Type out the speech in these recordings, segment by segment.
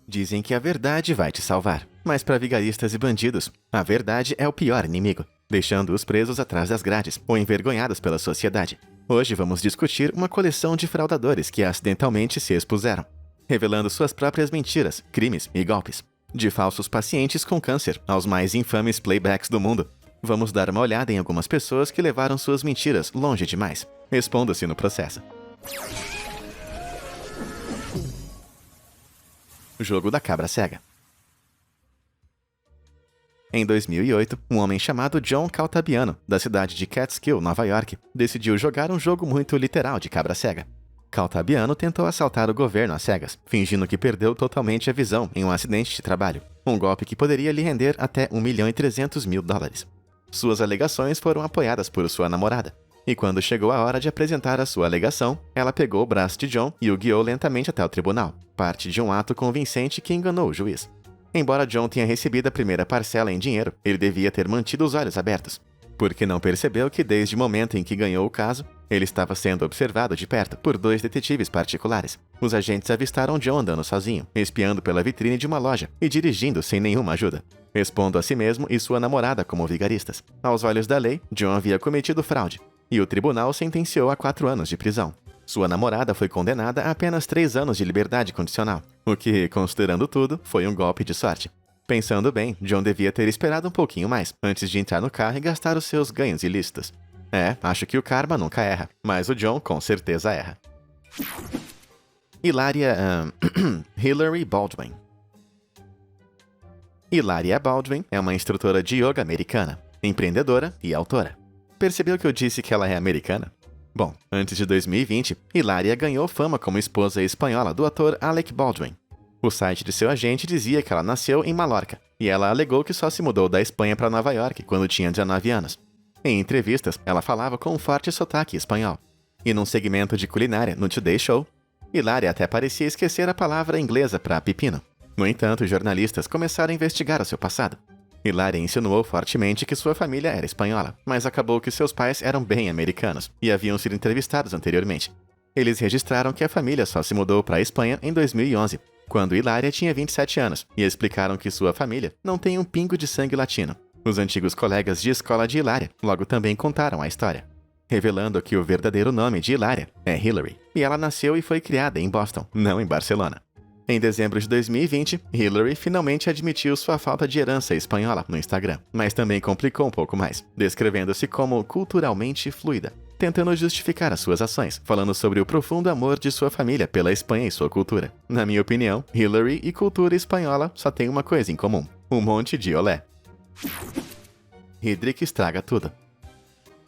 Dizem que a verdade vai te salvar, mas para vigaristas e bandidos, a verdade é o pior inimigo, deixando-os presos atrás das grades ou envergonhados pela sociedade. Hoje vamos discutir uma coleção de fraudadores que acidentalmente se expuseram, revelando suas próprias mentiras, crimes e golpes. De falsos pacientes com câncer aos mais infames playbacks do mundo, vamos dar uma olhada em algumas pessoas que levaram suas mentiras longe demais, expondo-se no processo. Jogo da cabra cega. Em 2008, um homem chamado John Caltabiano, da cidade de Catskill, Nova York, decidiu jogar um jogo muito literal de cabra cega. Caltabiano tentou assaltar o governo às cegas, fingindo que perdeu totalmente a visão em um acidente de trabalho, um golpe que poderia lhe render até $1.300.000. Suas alegações foram apoiadas por sua namorada, e quando chegou a hora de apresentar a sua alegação, ela pegou o braço de John e o guiou lentamente até o tribunal, parte de um ato convincente que enganou o juiz. Embora John tenha recebido a primeira parcela em dinheiro, ele devia ter mantido os olhos abertos, porque não percebeu que desde o momento em que ganhou o caso, ele estava sendo observado de perto por 2 detetives particulares. Os agentes avistaram John andando sozinho, espiando pela vitrine de uma loja e dirigindo sem nenhuma ajuda, expondo a si mesmo e sua namorada como vigaristas. Aos olhos da lei, John havia cometido fraude, e o tribunal sentenciou a 4 anos de prisão. Sua namorada foi condenada a apenas 3 anos de liberdade condicional, o que, considerando tudo, foi um golpe de sorte. Pensando bem, John devia ter esperado um pouquinho mais, antes de entrar no carro e gastar os seus ganhos ilícitos. Acho que o karma nunca erra, mas o John com certeza erra. Hilary Baldwin. Hilaria Baldwin é uma instrutora de yoga americana, empreendedora e autora. Percebeu que eu disse que ela é americana? Bom, antes de 2020, Hilaria ganhou fama como esposa espanhola do ator Alec Baldwin. O site de seu agente dizia que ela nasceu em Mallorca, e ela alegou que só se mudou da Espanha para Nova York quando tinha 19 anos. Em entrevistas, ela falava com um forte sotaque espanhol. E num segmento de culinária no Today Show, Hilaria até parecia esquecer a palavra inglesa para pepino. No entanto, os jornalistas começaram a investigar o seu passado. Hilaria insinuou fortemente que sua família era espanhola, mas acabou que seus pais eram bem americanos e haviam sido entrevistados anteriormente. Eles registraram que a família só se mudou para a Espanha em 2011, quando Hilaria tinha 27 anos, e explicaram que sua família não tem um pingo de sangue latino. Os antigos colegas de escola de Hilaria logo também contaram a história, revelando que o verdadeiro nome de Hilaria é Hilary, e ela nasceu e foi criada em Boston, não em Barcelona. Em dezembro de 2020, Hilary finalmente admitiu sua falta de herança espanhola no Instagram, mas também complicou um pouco mais, descrevendo-se como culturalmente fluida, tentando justificar as suas ações, falando sobre o profundo amor de sua família pela Espanha e sua cultura. Na minha opinião, Hilary e cultura espanhola só têm uma coisa em comum: um monte de olé. Heydrich estraga tudo.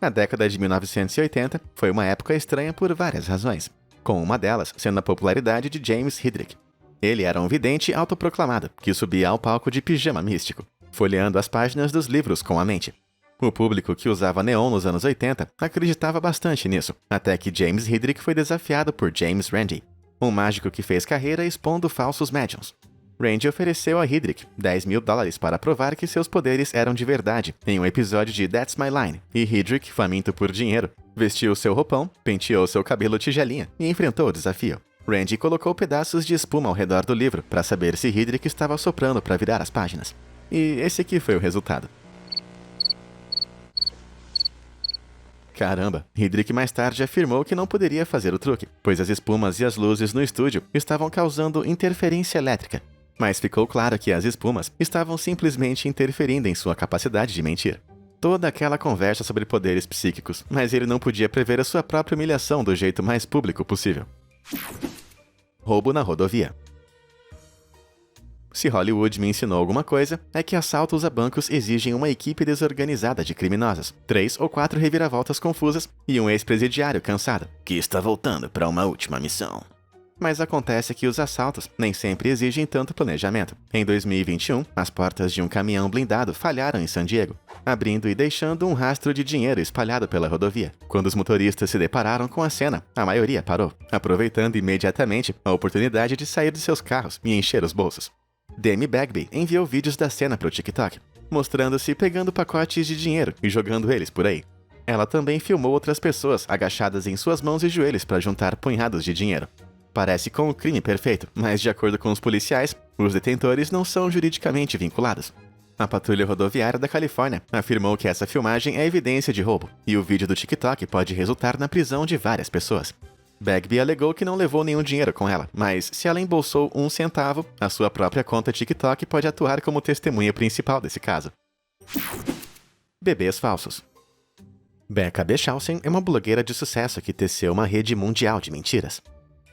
A década de 1980 foi uma época estranha por várias razões, com uma delas sendo a popularidade de James Heydrich. Ele era um vidente autoproclamado que subia ao palco de pijama místico, folheando as páginas dos livros com a mente. O público que usava neon nos anos 80 acreditava bastante nisso, até que James Heydrich foi desafiado por James Randi, um mágico que fez carreira expondo falsos médiums. Randi ofereceu a Heydrich $10.000 para provar que seus poderes eram de verdade em um episódio de That's My Line, e Heydrich, faminto por dinheiro, vestiu seu roupão, penteou seu cabelo tigelinha e enfrentou o desafio. Randi colocou pedaços de espuma ao redor do livro para saber se Heydrich estava soprando para virar as páginas. E esse aqui foi o resultado. Caramba, Heydrich mais tarde afirmou que não poderia fazer o truque, pois as espumas e as luzes no estúdio estavam causando interferência elétrica. Mas ficou claro que as espumas estavam simplesmente interferindo em sua capacidade de mentir. Toda aquela conversa sobre poderes psíquicos, mas ele não podia prever a sua própria humilhação do jeito mais público possível. Roubo na rodovia. Se Hollywood me ensinou alguma coisa, é que assaltos a bancos exigem uma equipe desorganizada de criminosos, 3 ou 4 reviravoltas confusas e um ex-presidiário cansado, que está voltando para uma última missão. Mas acontece que os assaltos nem sempre exigem tanto planejamento. Em 2021, as portas de um caminhão blindado falharam em San Diego, abrindo e deixando um rastro de dinheiro espalhado pela rodovia. Quando os motoristas se depararam com a cena, a maioria parou, aproveitando imediatamente a oportunidade de sair de seus carros e encher os bolsos. Demi Bagby enviou vídeos da cena para o TikTok, mostrando-se pegando pacotes de dinheiro e jogando eles por aí. Ela também filmou outras pessoas agachadas em suas mãos e joelhos para juntar punhados de dinheiro. Parece com o crime perfeito, mas de acordo com os policiais, Os detentores não são juridicamente vinculados. A Patrulha Rodoviária da Califórnia afirmou que essa filmagem é evidência de roubo, e o vídeo do TikTok pode resultar na prisão de várias pessoas. Bagby alegou que não levou nenhum dinheiro com ela, mas se ela embolsou 1 centavo, a sua própria conta TikTok pode atuar como testemunha principal desse caso. Bebês falsos. Becca Bechalsen é uma blogueira de sucesso que teceu uma rede mundial de mentiras.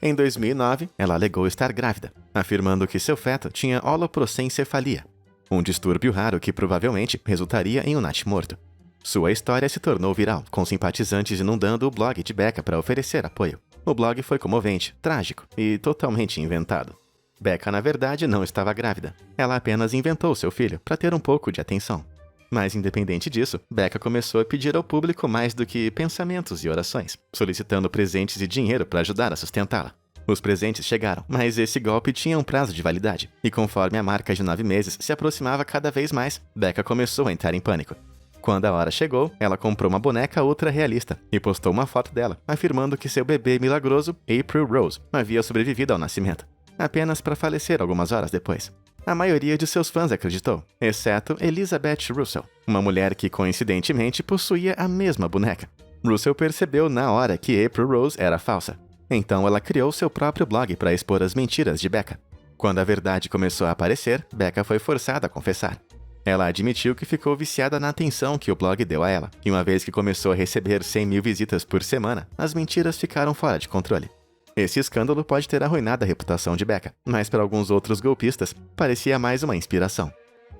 Em 2009, ela alegou estar grávida, afirmando que seu feto tinha holoprosencefalia, um distúrbio raro que provavelmente resultaria em um natimorto. Sua história se tornou viral, com simpatizantes inundando o blog de Becca para oferecer apoio. O blog foi comovente, trágico e totalmente inventado. Becca, na verdade, não estava grávida. Ela apenas inventou seu filho para ter um pouco de atenção. Mas, independente disso, Becca começou a pedir ao público mais do que pensamentos e orações, solicitando presentes e dinheiro para ajudar a sustentá-la. Os presentes chegaram, mas esse golpe tinha um prazo de validade, e conforme a marca de 9 meses se aproximava cada vez mais, Becca começou a entrar em pânico. Quando a hora chegou, ela comprou uma boneca ultra realista e postou uma foto dela, afirmando que seu bebê milagroso, April Rose, havia sobrevivido ao nascimento, apenas para falecer algumas horas depois. A maioria de seus fãs acreditou, exceto Elizabeth Russell, uma mulher que coincidentemente possuía a mesma boneca. Russell percebeu na hora que April Rose era falsa. Então ela criou seu próprio blog para expor as mentiras de Becca. Quando a verdade começou a aparecer, Becca foi forçada a confessar. Ela admitiu que ficou viciada na atenção que o blog deu a ela, e uma vez que começou a receber 100 mil visitas por semana, as mentiras ficaram fora de controle. Esse escândalo pode ter arruinado a reputação de Becca, mas para alguns outros golpistas, parecia mais uma inspiração.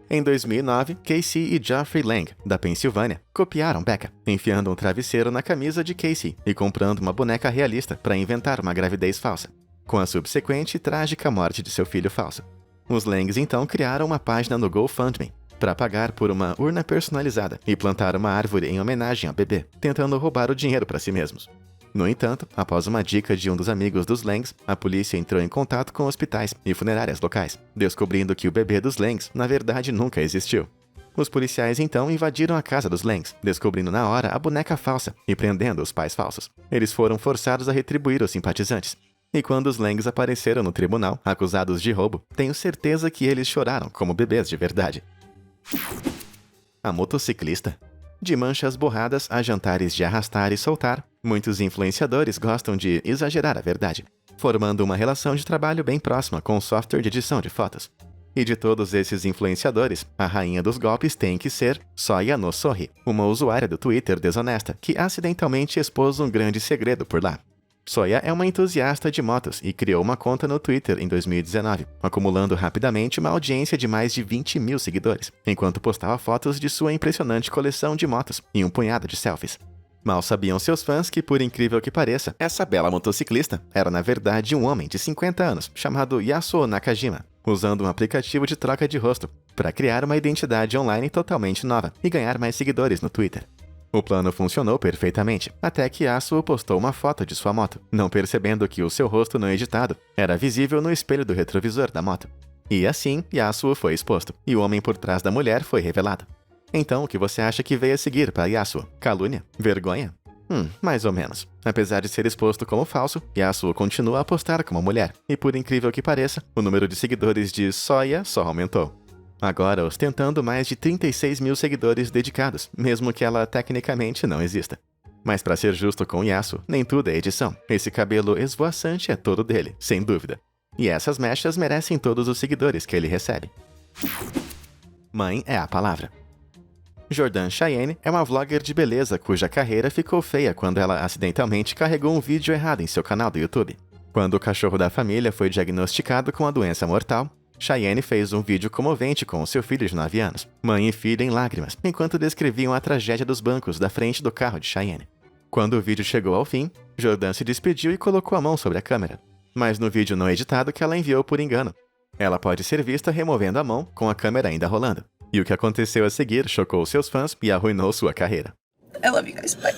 Em 2009, Casey e Geoffrey Lang, da Pensilvânia, copiaram Becca, enfiando um travesseiro na camisa de Casey e comprando uma boneca realista para inventar uma gravidez falsa, com a subsequente e trágica morte de seu filho falso. Os Langs então criaram uma página no GoFundMe para pagar por uma urna personalizada e plantar uma árvore em homenagem ao bebê, tentando roubar o dinheiro para si mesmos. No entanto, após uma dica de um dos amigos dos Langs, a polícia entrou em contato com hospitais e funerárias locais, descobrindo que o bebê dos Langs, na verdade, nunca existiu. Os policiais então invadiram a casa dos Langs, descobrindo na hora a boneca falsa e prendendo os pais falsos. Eles foram forçados a retribuir os simpatizantes. E quando os Langs apareceram no tribunal, acusados de roubo, tenho certeza que eles choraram como bebês de verdade. A motociclista. De manchas borradas a jantares de arrastar e soltar, muitos influenciadores gostam de exagerar a verdade, formando uma relação de trabalho bem próxima com o software de edição de fotos. E de todos esses influenciadores, a rainha dos golpes tem que ser Soya no Sorri, uma usuária do Twitter desonesta que acidentalmente expôs um grande segredo por lá. Soya é uma entusiasta de motos e criou uma conta no Twitter em 2019, acumulando rapidamente uma audiência de mais de 20 mil seguidores, enquanto postava fotos de sua impressionante coleção de motos e um punhado de selfies. Mal sabiam seus fãs que, por incrível que pareça, essa bela motociclista era na verdade um homem de 50 anos chamado Yasuo Nakajima, usando um aplicativo de troca de rosto para criar uma identidade online totalmente nova e ganhar mais seguidores no Twitter. O plano funcionou perfeitamente, até que Yasuo postou uma foto de sua moto, não percebendo que o seu rosto não editado era visível no espelho do retrovisor da moto. E assim, Yasuo foi exposto, e o homem por trás da mulher foi revelado. Então, o que você acha que veio a seguir para Yasuo? Calúnia? Vergonha? Mais ou menos. Apesar de ser exposto como falso, Yasuo continua a postar como mulher, e por incrível que pareça, o número de seguidores de Soya só aumentou. Agora ostentando mais de 36 mil seguidores dedicados, mesmo que ela tecnicamente não exista. Mas para ser justo com Yasuo, nem tudo é edição. Esse cabelo esvoaçante é todo dele, sem dúvida. E essas mechas merecem todos os seguidores que ele recebe. Mãe é a palavra. Jordan Cheyenne é uma vlogger de beleza cuja carreira ficou feia quando ela acidentalmente carregou um vídeo errado em seu canal do YouTube. Quando o cachorro da família foi diagnosticado com a doença mortal, Cheyenne fez um vídeo comovente com o seu filho de 9 anos, mãe e filha em lágrimas, enquanto descreviam a tragédia dos bancos da frente do carro de Cheyenne. Quando o vídeo chegou ao fim, Jordan se despediu e colocou a mão sobre a câmera. Mas no vídeo não editado que ela enviou por engano, ela pode ser vista removendo a mão com a câmera ainda rolando. E o que aconteceu a seguir chocou seus fãs e arruinou sua carreira. I love you guys. Bye.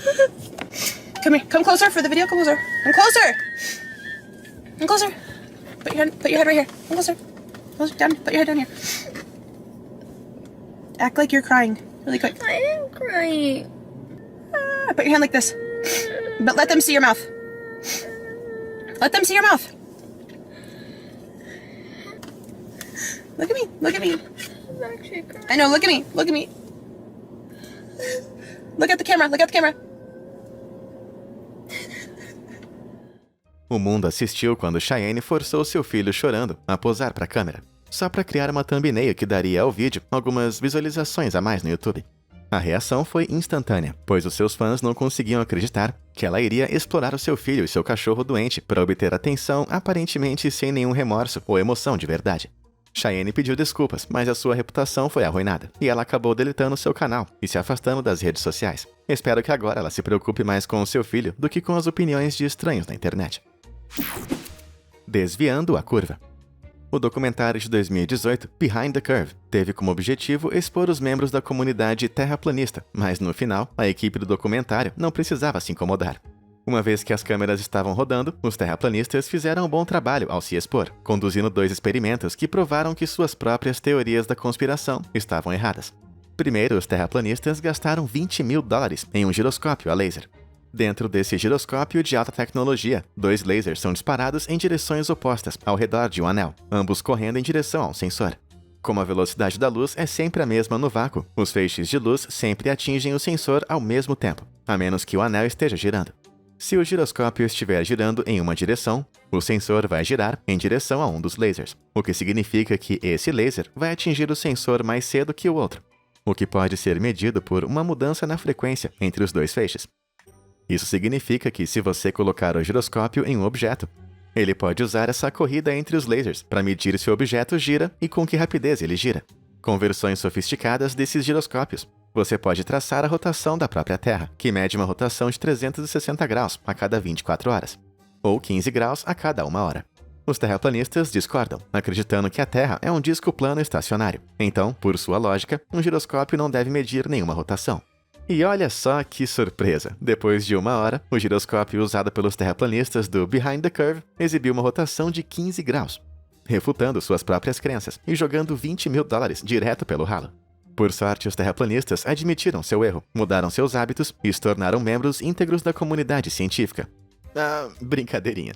Come here. Come closer for the video. Come closer. Come closer. Come closer. Put your head right here. Come closer. Closer down. Put your head down here. Act like you're crying. Really quick. I am crying. Put your hand like this. But let them see your mouth. Let them see your mouth. Look at me. Look at me. I'm actually crying. I know. Look at me. Look at me. Look at the camera. Look at the camera. O mundo assistiu quando Cheyenne forçou seu filho chorando a posar para a câmera, só para criar uma thumbnail que daria ao vídeo algumas visualizações a mais no YouTube. A reação foi instantânea, pois os seus fãs não conseguiam acreditar que ela iria explorar o seu filho e seu cachorro doente para obter atenção aparentemente sem nenhum remorso ou emoção de verdade. Cheyenne pediu desculpas, mas a sua reputação foi arruinada, e ela acabou deletando seu canal e se afastando das redes sociais. Espero que agora ela se preocupe mais com o seu filho do que com as opiniões de estranhos na internet. Desviando a curva. O documentário de 2018, Behind the Curve, teve como objetivo expor os membros da comunidade terraplanista, mas no final, a equipe do documentário não precisava se incomodar. Uma vez que as câmeras estavam rodando, os terraplanistas fizeram um bom trabalho ao se expor, conduzindo 2 experimentos que provaram que suas próprias teorias da conspiração estavam erradas. Primeiro, os terraplanistas gastaram $20 mil em um giroscópio a laser. Dentro desse giroscópio de alta tecnologia, 2 lasers são disparados em direções opostas ao redor de um anel, ambos correndo em direção ao sensor. Como a velocidade da luz é sempre a mesma no vácuo, os feixes de luz sempre atingem o sensor ao mesmo tempo, a menos que o anel esteja girando. Se o giroscópio estiver girando em uma direção, o sensor vai girar em direção a um dos lasers, o que significa que esse laser vai atingir o sensor mais cedo que o outro, o que pode ser medido por uma mudança na frequência entre os 2 feixes. Isso significa que se você colocar o giroscópio em um objeto, ele pode usar essa corrida entre os lasers para medir se o objeto gira e com que rapidez ele gira. Com versões sofisticadas desses giroscópios, você pode traçar a rotação da própria Terra, que mede uma rotação de 360 graus a cada 24 horas, ou 15 graus a cada 1 hora. Os terraplanistas discordam, acreditando que a Terra é um disco plano estacionário. Então, por sua lógica, um giroscópio não deve medir nenhuma rotação. E olha só que surpresa! Depois de 1 hora, o giroscópio usado pelos terraplanistas do Behind the Curve exibiu uma rotação de 15 graus, refutando suas próprias crenças e jogando $20 mil direto pelo ralo. Por sorte, os terraplanistas admitiram seu erro, mudaram seus hábitos e se tornaram membros íntegros da comunidade científica. Brincadeirinha.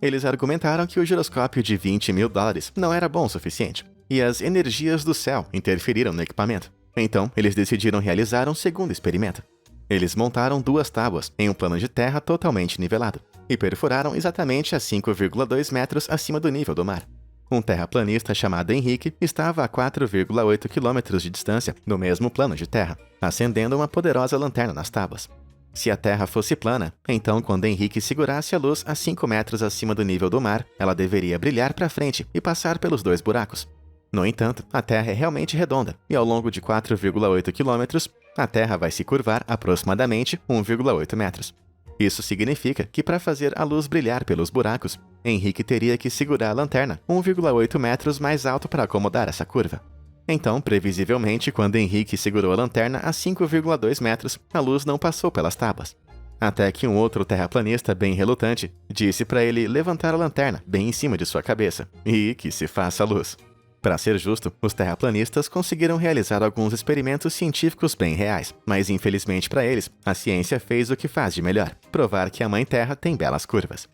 Eles argumentaram que o giroscópio de $20 mil não era bom o suficiente, e as energias do céu interferiram no equipamento. Então, eles decidiram realizar um segundo experimento. Eles montaram 2 tábuas em um plano de terra totalmente nivelado e perfuraram exatamente a 5,2 metros acima do nível do mar. Um terraplanista chamado Henrique estava a 4,8 quilômetros de distância no mesmo plano de terra, acendendo uma poderosa lanterna nas tábuas. Se a terra fosse plana, então quando Henrique segurasse a luz a 5 metros acima do nível do mar, ela deveria brilhar para frente e passar pelos 2 buracos. No entanto, a Terra é realmente redonda, e ao longo de 4,8 quilômetros, a Terra vai se curvar aproximadamente 1,8 metros. Isso significa que para fazer a luz brilhar pelos buracos, Henrique teria que segurar a lanterna 1,8 metros mais alto para acomodar essa curva. Então, previsivelmente, quando Henrique segurou a lanterna a 5,2 metros, a luz não passou pelas tábuas. Até que um outro terraplanista bem relutante disse para ele levantar a lanterna bem em cima de sua cabeça e que se faça luz. Para ser justo, os terraplanistas conseguiram realizar alguns experimentos científicos bem reais, mas infelizmente para eles, a ciência fez o que faz de melhor, provar que a Mãe Terra tem belas curvas.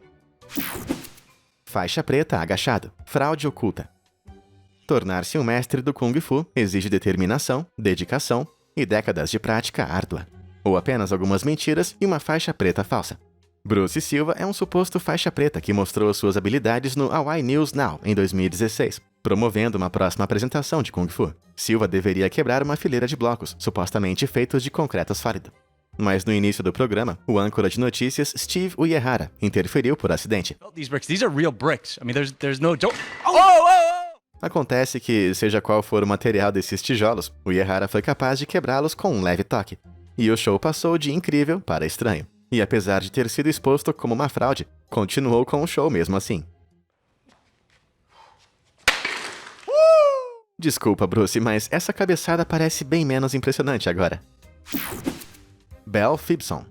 Faixa preta agachado, fraude oculta. Tornar-se um mestre do Kung Fu exige determinação, dedicação e décadas de prática árdua, ou apenas algumas mentiras e uma faixa preta falsa. Bruce Silva é um suposto faixa preta que mostrou suas habilidades no Hawaii News Now em 2016, promovendo uma próxima apresentação de Kung Fu. Silva deveria quebrar uma fileira de blocos, supostamente feitos de concreto sólido. Mas no início do programa, o âncora de notícias Steve Uehara interferiu por acidente. These are real bricks. I mean, there's no joke. Acontece que, seja qual for o material desses tijolos, Uehara foi capaz de quebrá-los com um leve toque. E o show passou de incrível para estranho. E apesar de ter sido exposto como uma fraude, continuou com o show mesmo assim. Desculpa, Bruce, mas essa cabeçada parece bem menos impressionante agora. Belle Gibson.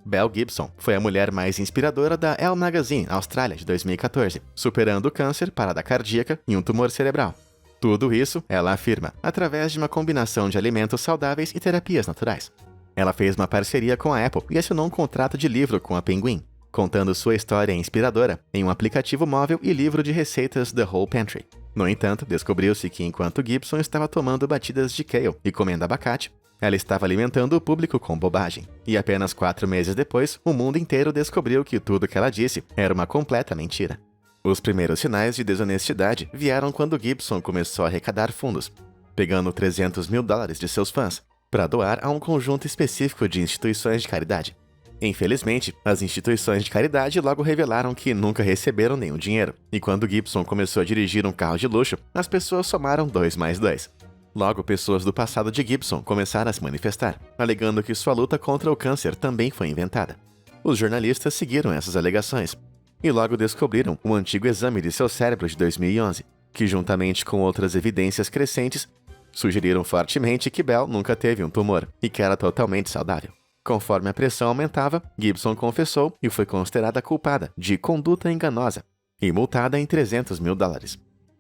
Belle Gibson foi a mulher mais inspiradora da Elle Magazine Austrália de 2014, superando o câncer, parada cardíaca e um tumor cerebral. Tudo isso, ela afirma, através de uma combinação de alimentos saudáveis e terapias naturais. Ela fez uma parceria com a Apple e assinou um contrato de livro com a Penguin, contando sua história inspiradora em um aplicativo móvel e livro de receitas The Whole Pantry. No entanto, descobriu-se que enquanto Gibson estava tomando batidas de kale e comendo abacate, ela estava alimentando o público com bobagem. E apenas 4 meses depois, o mundo inteiro descobriu que tudo que ela disse era uma completa mentira. Os primeiros sinais de desonestidade vieram quando Gibson começou a arrecadar fundos, pegando $300 mil de seus fãs, para doar a um conjunto específico de instituições de caridade. Infelizmente, as instituições de caridade logo revelaram que nunca receberam nenhum dinheiro, e quando Gibson começou a dirigir um carro de luxo, as pessoas somaram 2 mais 2. Logo, pessoas do passado de Gibson começaram a se manifestar, alegando que sua luta contra o câncer também foi inventada. Os jornalistas seguiram essas alegações, e logo descobriram o antigo exame de seu cérebro de 2011, que juntamente com outras evidências crescentes, sugeriram fortemente que Bell nunca teve um tumor e que era totalmente saudável. Conforme a pressão aumentava, Gibson confessou e foi considerada culpada de conduta enganosa e multada em $300 mil.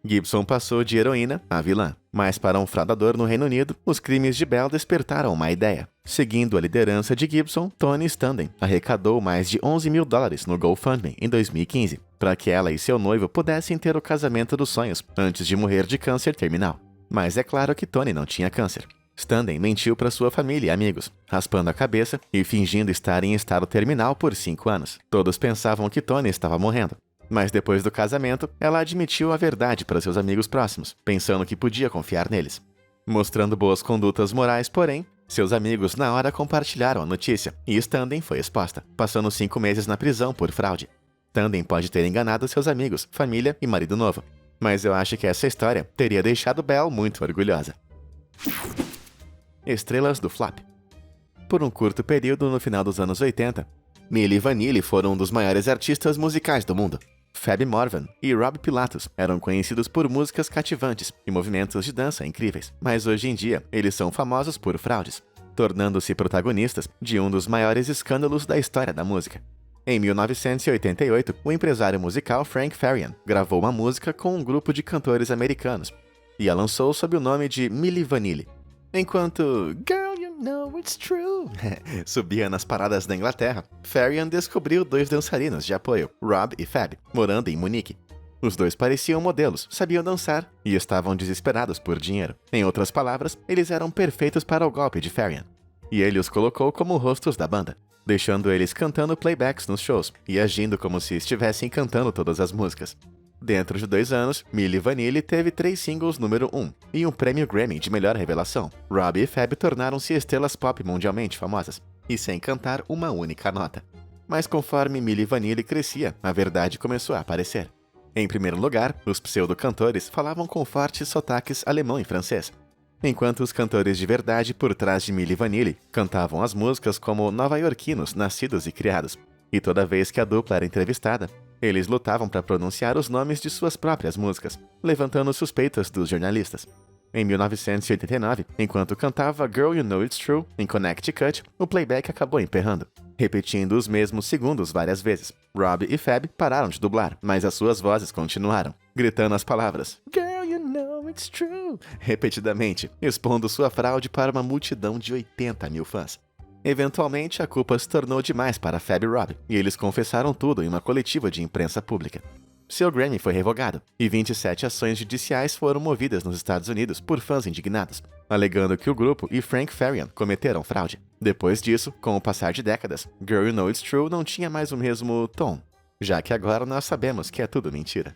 Gibson passou de heroína a vilã, mas para um fraudador no Reino Unido, os crimes de Bell despertaram uma ideia. Seguindo a liderança de Gibson, Tony Standen arrecadou mais de $11 mil no GoFundMe em 2015, para que ela e seu noivo pudessem ter o casamento dos sonhos antes de morrer de câncer terminal. Mas é claro que Tony não tinha câncer. Standen mentiu para sua família e amigos, raspando a cabeça e fingindo estar em estado terminal por 5 anos. Todos pensavam que Tony estava morrendo. Mas depois do casamento, ela admitiu a verdade para seus amigos próximos, pensando que podia confiar neles. Mostrando boas condutas morais, porém, seus amigos na hora compartilharam a notícia e Standen foi exposta, passando 5 meses na prisão por fraude. Standen pode ter enganado seus amigos, família e marido novo, mas eu acho que essa história teria deixado Bell muito orgulhosa. Estrelas do Flap. Por um curto período no final dos anos 80, Milli Vanilli foram um dos maiores artistas musicais do mundo. Fab Morvan e Rob Pilatus eram conhecidos por músicas cativantes e movimentos de dança incríveis, mas hoje em dia eles são famosos por fraudes, tornando-se protagonistas de um dos maiores escândalos da história da música. Em 1988, o empresário musical Frank Farian gravou uma música com um grupo de cantores americanos e a lançou sob o nome de Milli Vanilli. Enquanto Girl, You Know It's True subia nas paradas da Inglaterra, Farian descobriu 2 dançarinos de apoio, Rob e Fab, morando em Munique. Os 2 pareciam modelos, sabiam dançar e estavam desesperados por dinheiro. Em outras palavras, eles eram perfeitos para o golpe de Farian. E ele os colocou como rostos da banda, deixando eles cantando playbacks nos shows e agindo como se estivessem cantando todas as músicas. Dentro de 2 anos, Milli Vanilli teve 3 singles número 1 e um prêmio Grammy de melhor revelação. Rob e Fab tornaram-se estrelas pop mundialmente famosas, e sem cantar uma única nota. Mas conforme Milli Vanilli crescia, a verdade começou a aparecer. Em primeiro lugar, os pseudo-cantores falavam com fortes sotaques alemão e francês, enquanto os cantores de verdade por trás de Milli Vanilli cantavam as músicas como nova-iorquinos nascidos e criados. E toda vez que a dupla era entrevistada, eles lutavam para pronunciar os nomes de suas próprias músicas, levantando suspeitas dos jornalistas. Em 1989, enquanto cantava Girl You Know It's True em Connecticut, o playback acabou emperrando, repetindo os mesmos segundos várias vezes. Rob e Fab pararam de dublar, mas as suas vozes continuaram, gritando as palavras Girl You Know It's True repetidamente, expondo sua fraude para uma multidão de 80 mil fãs. Eventualmente, a culpa se tornou demais para Fab e Rob, e eles confessaram tudo em uma coletiva de imprensa pública. Seu Grammy foi revogado, e 27 ações judiciais foram movidas nos Estados Unidos por fãs indignados, alegando que o grupo e Frank Farian cometeram fraude. Depois disso, com o passar de décadas, Girl You Know It's True não tinha mais o mesmo tom, já que agora nós sabemos que é tudo mentira.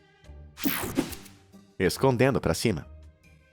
Escondendo pra cima.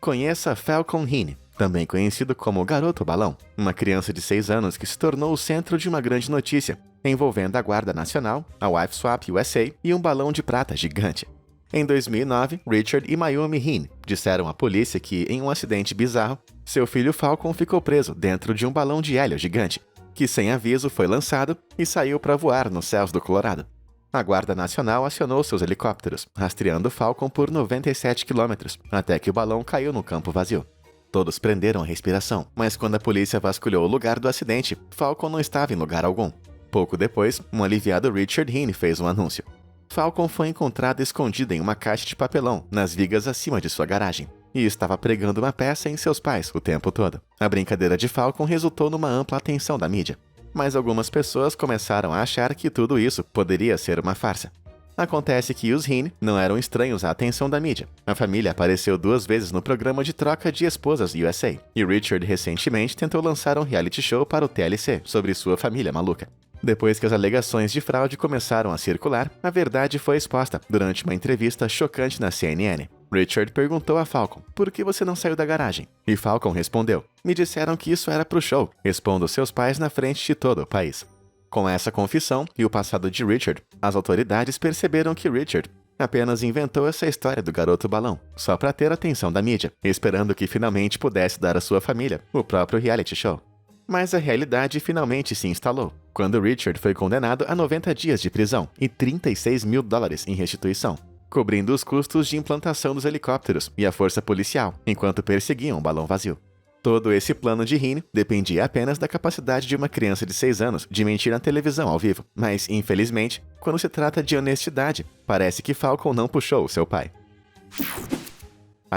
Conheça Falcon Hine, também conhecido como Garoto Balão, uma criança de 6 anos que se tornou o centro de uma grande notícia, envolvendo a Guarda Nacional, a Wife Swap USA e um balão de prata gigante. Em 2009, Richard e Mayumi Hine disseram à polícia que, em um acidente bizarro, seu filho Falcon ficou preso dentro de um balão de hélio gigante, que sem aviso foi lançado e saiu para voar nos céus do Colorado. A Guarda Nacional acionou seus helicópteros, rastreando Falcon por 97 quilômetros, até que o balão caiu no campo vazio. Todos prenderam a respiração, mas quando a polícia vasculhou o lugar do acidente, Falcon não estava em lugar algum. Pouco depois, um aliviado Richard Hine fez um anúncio. Falcon foi encontrado escondido em uma caixa de papelão, nas vigas acima de sua garagem, e estava pregando uma peça em seus pais o tempo todo. A brincadeira de Falcon resultou numa ampla atenção da mídia, mas algumas pessoas começaram a achar que tudo isso poderia ser uma farsa. Acontece que os Heene não eram estranhos à atenção da mídia. A família apareceu 2 vezes no programa de troca de esposas USA, e Richard recentemente tentou lançar um reality show para o TLC sobre sua família maluca. Depois que as alegações de fraude começaram a circular, a verdade foi exposta durante uma entrevista chocante na CNN. Richard perguntou a Falcon, por que você não saiu da garagem? E Falcon respondeu, me disseram que isso era pro show, expondo seus pais na frente de todo o país. Com essa confissão e o passado de Richard, as autoridades perceberam que Richard apenas inventou essa história do garoto balão, só para ter a atenção da mídia, esperando que finalmente pudesse dar à sua família o próprio reality show. Mas a realidade finalmente se instalou, quando Richard foi condenado a 90 dias de prisão e $36 mil em restituição, cobrindo os custos de implantação dos helicópteros e a força policial, enquanto perseguiam o balão vazio. Todo esse plano de Heene dependia apenas da capacidade de uma criança de 6 anos de mentir na televisão ao vivo, mas, infelizmente, quando se trata de honestidade, parece que Falcon não puxou o seu pai.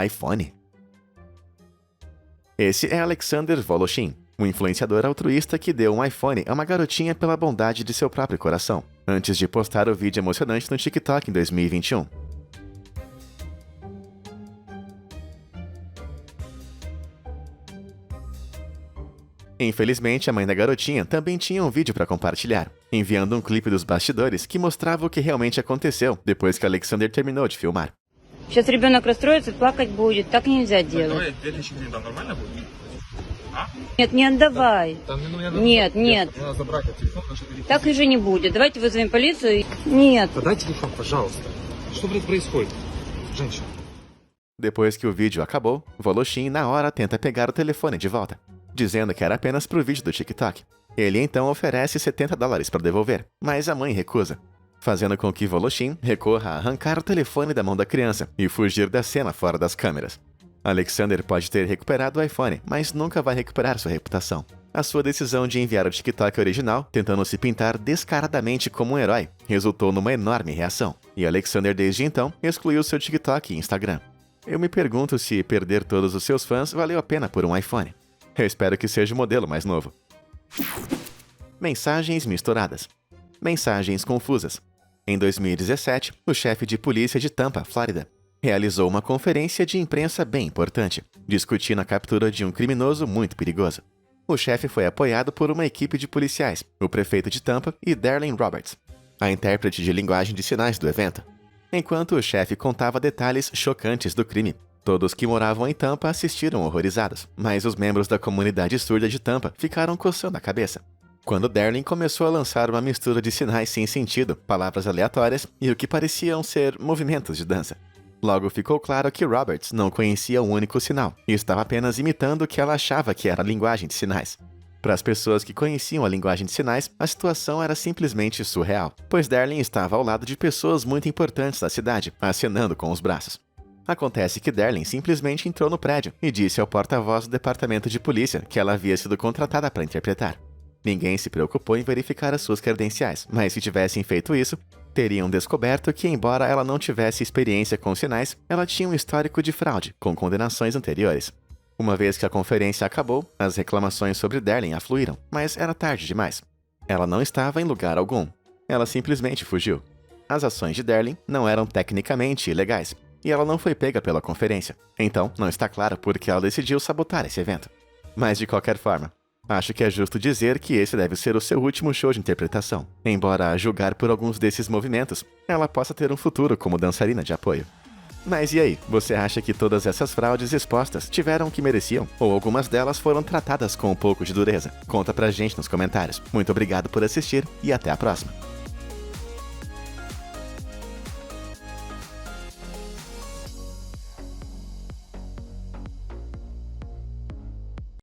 iPhone. Esse é Alexander Voloshin, um influenciador altruísta que deu um iPhone a uma garotinha pela bondade de seu próprio coração, antes de postar o vídeo emocionante no TikTok em 2021. Infelizmente, a mãe da garotinha também tinha um vídeo para compartilhar, enviando um clipe dos bastidores que mostrava o que realmente aconteceu depois que Alexander terminou de filmar. Сейчас ребенок расстроится, плакать будет. Так нельзя делать. Давай 2000 гривен, да, нормально будет? А? Нет, не отдавай. Там, ну, я Нет, нет. Надо забрать этот телефон, потому что телефон... Так уже не будет. Давайте вызовем полицию. Нет. Подай телефон, пожалуйста. Что, блядь, происходит? Женщина. Depois que o vídeo acabou, Voloshin na hora tenta pegar o telefone de volta, dizendo que era apenas pro vídeo do TikTok. Ele então oferece $70 para devolver, mas a mãe recusa, fazendo com que Voloshin recorra a arrancar o telefone da mão da criança e fugir da cena fora das câmeras. Alexander pode ter recuperado o iPhone, mas nunca vai recuperar sua reputação. A sua decisão de enviar o TikTok original, tentando se pintar descaradamente como um herói, resultou numa enorme reação, e Alexander desde então excluiu seu TikTok e Instagram. Eu me pergunto se perder todos os seus fãs valeu a pena por um iPhone. Eu espero que seja o modelo mais novo. Mensagens misturadas. Mensagens confusas. Em 2017, o chefe de polícia de Tampa, Flórida, realizou uma conferência de imprensa bem importante, discutindo a captura de um criminoso muito perigoso. O chefe foi apoiado por uma equipe de policiais, o prefeito de Tampa e Darlene Roberts, a intérprete de linguagem de sinais do evento. Enquanto o chefe contava detalhes chocantes do crime, todos que moravam em Tampa assistiram horrorizados, mas os membros da comunidade surda de Tampa ficaram coçando a cabeça. Quando Darlene começou a lançar uma mistura de sinais sem sentido, palavras aleatórias e o que pareciam ser movimentos de dança. Logo ficou claro que Roberts não conhecia um único sinal e estava apenas imitando o que ela achava que era a linguagem de sinais. Para as pessoas que conheciam a linguagem de sinais, a situação era simplesmente surreal, pois Darlene estava ao lado de pessoas muito importantes da cidade, acenando com os braços. Acontece que Darlene simplesmente entrou no prédio e disse ao porta-voz do departamento de polícia que ela havia sido contratada para interpretar. Ninguém se preocupou em verificar as suas credenciais, mas se tivessem feito isso, teriam descoberto que, embora ela não tivesse experiência com sinais, ela tinha um histórico de fraude, com condenações anteriores. Uma vez que a conferência acabou, as reclamações sobre Darlene afluíram, mas era tarde demais. Ela não estava em lugar algum. Ela simplesmente fugiu. As ações de Darlene não eram tecnicamente ilegais, e ela não foi pega pela conferência. Então, não está claro por que ela decidiu sabotar esse evento. Mas, de qualquer forma, acho que é justo dizer que esse deve ser o seu último show de interpretação. Embora, a julgar por alguns desses movimentos, ela possa ter um futuro como dançarina de apoio. Mas e aí, você acha que todas essas fraudes expostas tiveram o que mereciam? Ou algumas delas foram tratadas com um pouco de dureza? Conta pra gente nos comentários. Muito obrigado por assistir e até a próxima!